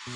Hello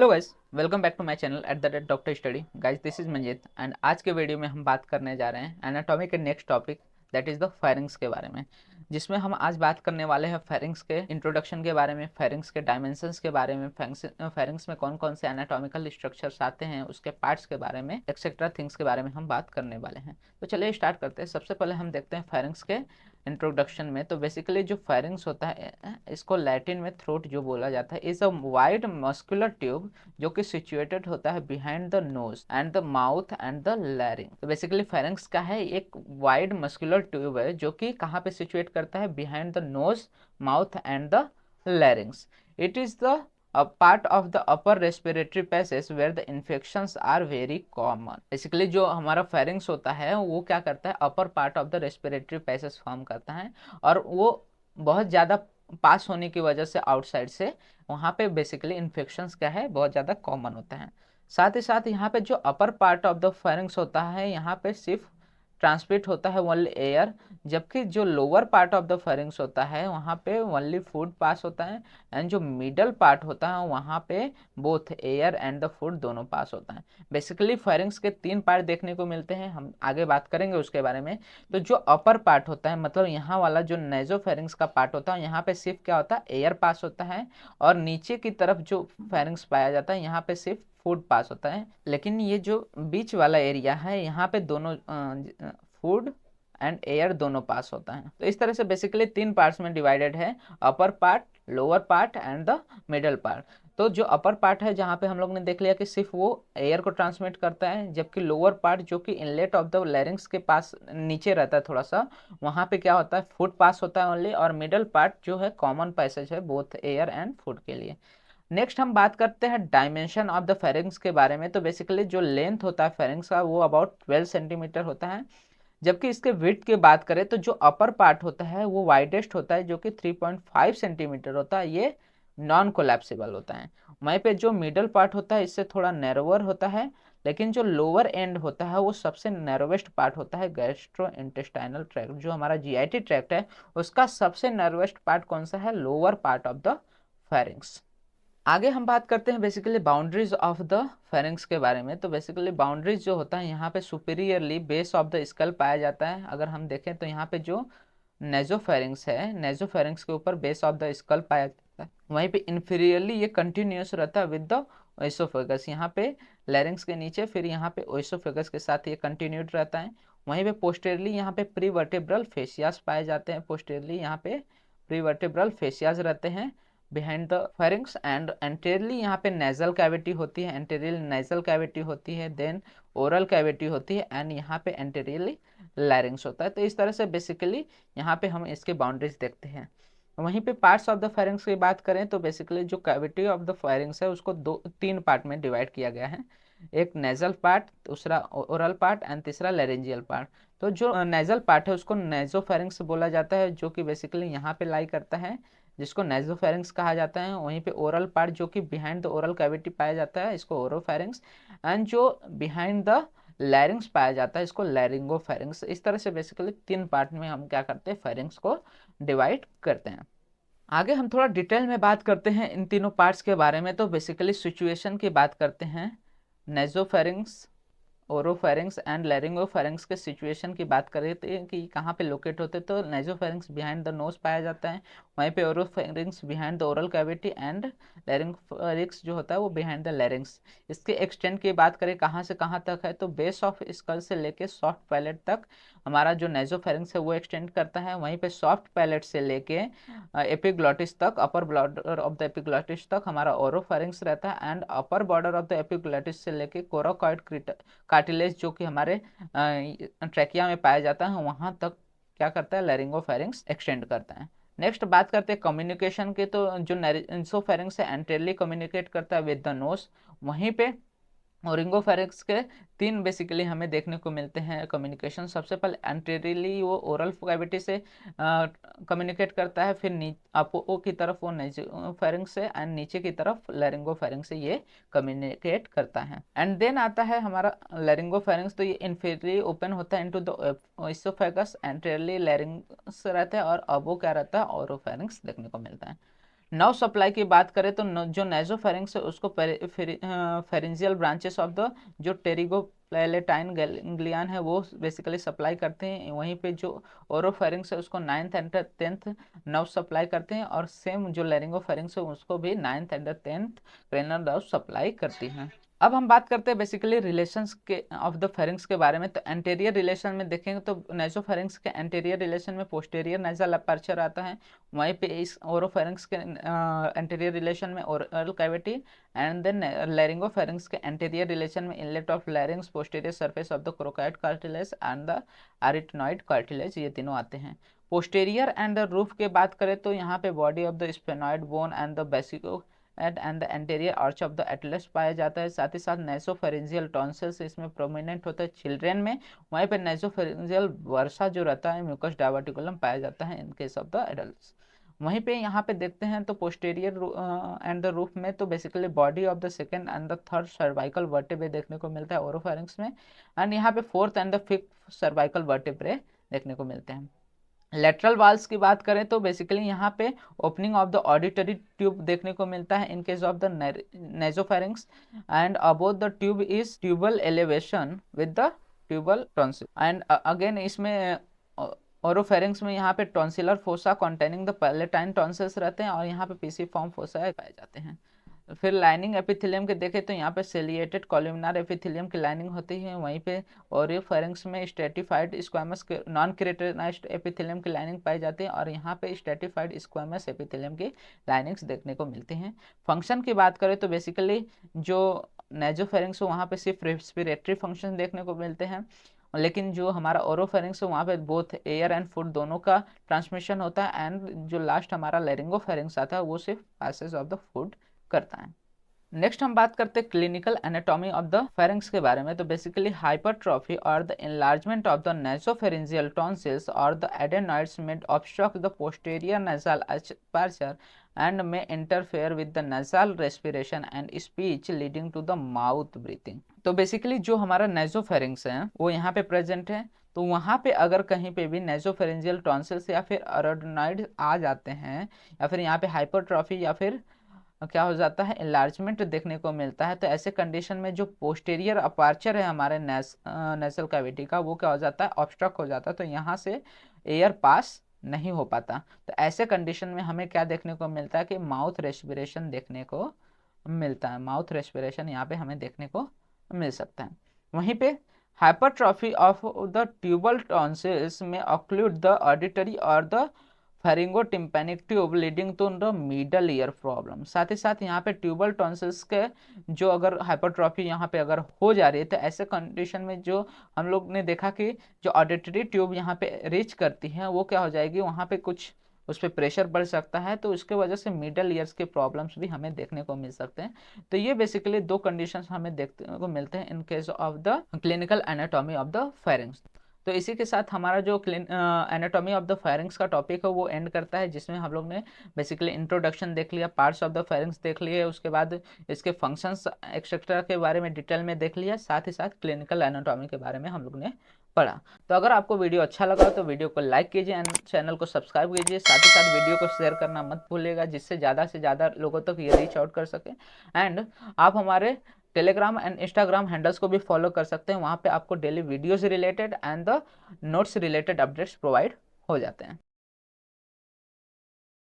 guys, welcome back to my channel at the rate doctor study. Guys, this is Manjeet and आज के video में हम बात करने जा रहे हैं एनाटॉमी के next topic that is the pharynx के बारे में, जिसमें हम आज बात करने वाले हैं फेरिंग्स के इंट्रोडक्शन के बारे में, फेरिंग्स के डायमेंशंस के बारे में, फेरिंग्स में कौन कौन से एनाटॉमिकल स्ट्रक्चर्स आते हैं, उसके पार्ट्स के बारे में, एक्सेट्रा थिंग्स के बारे में हम बात करने वाले हैं। तो चलिए स्टार्ट करते हैं। सबसे पहले हम देखते हैं फेरिंग्स के इंट्रोडक्शन में। तो बेसिकली जो फेरिंग्स होता है, इसको लैटिन में थ्रोट जो बोला जाता है, is a wide muscular tube जो कि सिचुएटेड होता है behind the nose and the mouth and the larynx. तो बेसिकली फेरिंग्स का है एक वाइड मस्कुलर ट्यूब है जो कि कहाँ पे सिचुएट करता है, behind the nose, mouth and the larynx. It is the a part of the upper respiratory passage where the infections are very common। Basically जो हमारा फेरिंग्स होता है वो क्या करता है, upper part of the respiratory passage form करता है और वो बहुत ज़्यादा पास होने की वजह से आउटसाइड से वहाँ पे बेसिकली इन्फेक्शंस क्या है, बहुत ज़्यादा कॉमन होता है। साथ ही साथ यहाँ पे जो upper part of the pharynx होता है, यहाँ पे सिर्फ ट्रांसमिट होता है ओनली एयर, जबकि जो lower part of the pharynx होता है वहाँ पे ओनली फूड पास होता है एंड जो मिडल पार्ट होता है वहाँ पे both air and the food दोनों पास होता है। बेसिकली फेरिंग्स के तीन पार्ट देखने को मिलते हैं, हम आगे बात करेंगे उसके बारे में। तो जो अपर पार्ट होता है, मतलब यहाँ वाला जो नेजोफेरिंग्स का पार्ट होता है, यहाँ पे सिर्फ क्या होता है, एयर पास होता है और नीचे की तरफ जो फेरिंग्स पाया जाता है यहाँ पे सिर्फ फूड पास होता है। लेकिन ये जो बीच वाला एरिया है यहाँ पे दोनों फूड एंड एयर दोनों पास होता है। तो इस तरह से बेसिकली तीन पार्ट्स में डिवाइडेड है, upper part, lower part and the middle part. तो जो अपर पार्ट है जहाँ पे हम लोग ने देख लिया कि सिर्फ वो एयर को ट्रांसमिट करता है, जबकि लोअर पार्ट जो कि इनलेट ऑफ द लैरिंग्स के पास नीचे रहता है थोड़ा सा, वहाँ पे क्या होता है, फूड पास होता है ओनली, और मिडल पार्ट जो है कॉमन पैसेज है बोथ एयर एंड फूड के लिए। नेक्स्ट हम बात करते हैं डायमेंशन ऑफ द फेरिंग्स के बारे में। तो बेसिकली जो लेंथ होता है फेरिंग्स का वो अबाउट 12 सेंटीमीटर होता है, जबकि इसके विड्थ की बात करें तो जो अपर पार्ट होता है वो वाइडेस्ट होता है जो कि 3.5 सेंटीमीटर होता है, ये नॉन कोलैप्सिबल होता है। वहीं पे जो मिडल पार्ट होता है इससे थोड़ा नैरोवर होता है, लेकिन जो लोअर एंड होता है वो सबसे नैरोवेस्ट पार्ट होता है। गैस्ट्रो इंटेस्टाइनल ट्रैक्ट जो हमारा जीआईटी ट्रैक्ट है उसका सबसे नैरोवेस्ट पार्ट कौन सा है, lower part of the pharynx. आगे हम बात करते हैं basically boundaries of the pharynx के बारे में। तो बेसिकली बाउंड्रीज जो होता है यहाँ पे superiorly base of the skull पाया जाता है। अगर हम देखें तो यहाँ पे जो नेजोफेरिंग्स है, नेजोफेरिंग्स के ऊपर बेस ऑफ द स्कल पाया जाता है। वहीं पे इंफीरियरली ये कंटिन्यूस रहता है विद द ओइसोफेगस, यहाँ पे लैरिंग्स के नीचे, फिर यहाँ पे ओइसोफेगस के साथ ये कंटिन्यूड रहता है। वहीं पे पोस्टेरली यहाँ पे प्री वर्टेब्रल फेसियास पाए जाते हैं, पोस्टेरली यहाँ पे प्री वर्टेब्रल फेसियास रहते हैं behind the pharynx and anteriorly यहाँ पे नेजल कैविटी होती है, एंटेरियल नेजल कैविटी होती है, देन ओरल कैविटी होती है एंड यहाँ पे एंटेरियरली लैरिंग्स होता है। तो इस तरह से बेसिकली यहाँ पे हम इसके बाउंड्रीज देखते हैं। वहीं पे पार्ट्स ऑफ द फेरिंग्स की बात करें तो बेसिकली जो कैविटी ऑफ द फेरिंग्स है उसको तीन पार्ट में डिवाइड किया गया है, एक नेजल पार्ट, दूसरा ओरल पार्ट एंड तीसरा लैरिंजियल पार्ट। तो जो नेजल पार्ट है उसको नेजोफेरिंग्स बोला जाता है जो कि बेसिकली यहाँ पे लाई करता है, जिसको नेजोफेरिंग्स कहा जाता है। वहीं पे ओरल पार्ट जो कि बिहाइंड द ओरल कैविटी पाया जाता है, इसको ओरोफेरिंग्स, एंड जो बिहाइंड द लैरिंग्स पाया जाता है इसको लैरिंगोफेरिंग्स। इस तरह से बेसिकली तीन पार्ट में हम क्या करते हैं, फेरिंग्स को डिवाइड करते हैं। आगे हम थोड़ा डिटेल में बात करते हैं इन तीनों पार्ट्स के बारे में। तो बेसिकली सिचुएशन की बात करते हैं, नेजोफेरिंग्स, ओरोफेरिंग्स एंड लैरिंगोफेरिंग्स के सिचुएशन की बात करें तो कि कहाँ पे लोकेट होते हैं, तो नेजोफेरिंग्स बिहाइंड द नोज पाया जाता है, वहीं पे oropharynx behind the oral cavity and laryngopharynx जो होता है वो बिहाइंड द लैरिंग्स। इसके एक्सटेंट की बात करें कहाँ से कहाँ तक है, तो बेस ऑफ स्कल से लेके सॉफ्ट पैलेट तक हमारा जो नेजोफेरिंग्स है वो एक्सटेंड करता है। वहीं पे सॉफ्ट पैलेट से लेके एपिग्लॉटिस तक, upper border of the epiglottis तक हमारा ओरोफेरिंग्स रहता है, and upper border of the epiglottis से लेके कोराकॉइड कार्टिलेज जो कि हमारे ट्रैकिया में पाया जाता है वहां तक क्या करता है, लैरिंगोफेरिंग्स एक्सटेंड करता है। नेक्स्ट बात करते हैं कम्युनिकेशन के। तो जो नेसोफेरिंग्स है एंटेरली कम्युनिकेट करता है विद द नोज, वहीं पे ओरिंगोफेरिंक्स के तीन बेसिकली हमें देखने को मिलते हैं कम्युनिकेशन। सबसे पहले एंटेरियरली वो ओरल कैविटी से कम्युनिकेट करता है, फिर अपोओ की तरफ वो नेजोफेरिंक्स से, एंड नीचे की तरफ लैरिंगोफेरिंक्स से ये कम्युनिकेट करता है। एंड देन आता है हमारा लैरिंगोफेरिंक्स। तो ये इन्फेरियरली ओपन होता है इनटू द इसोफेगस, एंटेरियरली लैरिंग्स रहता है, और अबो क्या रहता है, ओरोफेरिंक्स देखने को मिलता है। नर्व सप्लाई की बात करें तो जो नेजोफेरिंक्स है उसको फेरेंजियल ब्रांचेस ऑफ द जो टेरिगोप्लेटाइन गैंग्लियन है वो बेसिकली सप्लाई करते हैं। वहीं पे जो ओरोफेरिंक्स है उसको 9th and 10th nerve supply करते हैं, और सेम जो लैरिंगोफेरिंक्स है उसको भी 9th and 10th cranial nerve supply करती हैं। अब हम बात करते हैं बेसिकली रिलेशंस के ऑफ द फेरिंग्स के बारे में। तो एंटेरियर रिलेशन में देखेंगे तो नेजोफेरिंग्स के एंटेरियर रिलेशन में पोस्टेरियर नेजल अपर्चर आता है। वहीं पे इस ओरोफेरिंग्स के एंटेरियर रिलेशन में oral cavity, and then laryngopharynx के एंटेरियर रिलेशन में inlet of larynx, posterior surface of the cricoid cartilage and the arytenoid cartilage, ये तीनों आते हैं। पोस्टेरियर एंड द रूफ के बात करें तो यहाँ पे body of the sphenoid bone and the basiocciput and the anterior arch of the atlas पाया जाता है। साथ ही साथ नेसोफेरेंजियल टॉन्सिल्स इसमें प्रोमिनेंट होता है चिल्ड्रेन में। वहीं पर नेसोफेरेंजियल वर्सा जो रहता है म्यूकस डायवर्टिकुलम पाया जाता है in case of the adults. वहीं पे यहाँ पे देखते हैं तो पोस्टेरियर एंड द रूफ में तो basically body of the second and the third cervical vertebrae देखने को मिलता है ओरोफेरिंक्स में, एंड यहाँ पे fourth and the fifth cervical vertebrae देखने को मिलते हैं। लेटरल वाल्स की बात करें तो बेसिकली यहाँ पे opening of the auditory tube देखने को मिलता है in case of the nasopharynx, and above the tube is tubal elevation with the tubal tonsil, and again इसमें ओरोफेरिंक्स में यहाँ पे tonsillar fossa containing the palatine tonsils रहते हैं, और यहाँ पे पीसी फॉर्म फोसा पाए जाते हैं। फिर लाइनिंग एपिथेलियम के देखें तो यहाँ पे सेलिएटेड कॉलमनार एपिथेलियम की लाइनिंग होती है। वहीं पे ओरियोफेरिंक्स में stratified squamous non keratinized epithelium की लाइनिंग पाई जाती है, और यहाँ पे स्ट्रेटिफाइड स्क्वामस एपिथेलियम की लाइनिंग्स देखने को मिलती हैं। फंक्शन की बात करें तो बेसिकली जो नेजोफेरिंक्स वहाँ पे सिर्फ रेस्पिरेटरी फंक्शन देखने को मिलते हैं, लेकिन जो हमारा ओरोफेरिंक्स है वहाँ पे बोथ एयर एंड फूड दोनों का ट्रांसमिशन होता है, एंड जो लास्ट हमारा लैरिंगोफेरिंक्स आता है वो सिर्फ पैसेज ऑफ द फूड करता है। नेक्स्ट हम बात करते हैं clinical anatomy of the pharynx के बारे में। तो बेसिकली हाइपरट्रॉफी और the enlargement of the nasopharyngeal tonsils or the adenoids may obstruct the posterior nasal aperture and may interfere with the nasal respiration and speech leading to the mouth breathing। तो basically जो हमारा nasopharynx है वो यहाँ पे present है, तो वहाँ पे अगर कहीं पे भी नेजोफेरेंजियल टॉन्सिल्स या फिर अरेडोनॉइड आ जाते हैं, या फिर यहाँ पे हाइपरट्रॉफी या फिर क्या हो जाता है एनलार्जमेंट देखने को मिलता है, तो ऐसे कंडीशन में जो पोस्टेरियर अपार्चर है हमारे नेसल कैविटी का वो क्या हो जाता है, ऑब्स्ट्रक्ट हो जाता है, तो यहाँ से एयर पास नहीं हो पाता। तो ऐसे कंडीशन में हमें क्या देखने को मिलता है कि माउथ रेस्पिरेशन देखने को मिलता है। माउथ रेस्पिरेशन यहाँ पे हमें देखने को मिल सकता है। वहीं पे hypertrophy of the tubal tonsils में ऑक्लूड द ऑडिटरी और the pharyngotympanic tube leading to the middle ear problem. साथ ही साथ यहाँ पे ट्यूबल टॉन्सिल्स के जो अगर हाइपरट्रॉफी यहाँ पे अगर हो जा रही है तो ऐसे कंडीशन में जो हम लोग ने देखा कि जो ऑडिटरी ट्यूब यहाँ पे रीच करती है वो क्या हो जाएगी, वहाँ पे कुछ उस पर प्रेशर बढ़ सकता है, तो उसके वजह से मिडल ईयर्स के प्रॉब्लम्स भी हमें देखने को मिल सकते हैं। तो ये बेसिकली दो कंडीशंस हमें देखने को मिलते हैं इन case of the clinical anatomy of the pharynx. तो इसी के साथ हमारा जो एनाटॉमी ऑफ द फेरिंग्स का टॉपिक है वो एंड करता है, जिसमें हम लोग ने बेसिकली इंट्रोडक्शन देख लिया, पार्ट्स ऑफ द फेरिंग्स देख लिए, उसके बाद इसके फंक्शंस एक्सेट्रा के बारे में डिटेल में देख लिया, साथ ही साथ क्लिनिकल एनाटॉमी के बारे में हम लोग ने पढ़ा। तो अगर आपको वीडियो अच्छा लगा तो वीडियो को लाइक कीजिए एंड चैनल को सब्सक्राइब कीजिए, साथ ही साथ वीडियो को शेयर करना मत भूलिएगा, जिससे ज़्यादा से ज़्यादा लोगों तक ये रीच आउट कर सके। एंड आप हमारे टेलीग्राम एंड इंस्टाग्राम हैंडल्स को भी फॉलो कर सकते हैं, वहाँ पे आपको daily videos related and the notes related updates provide हो जाते हैं।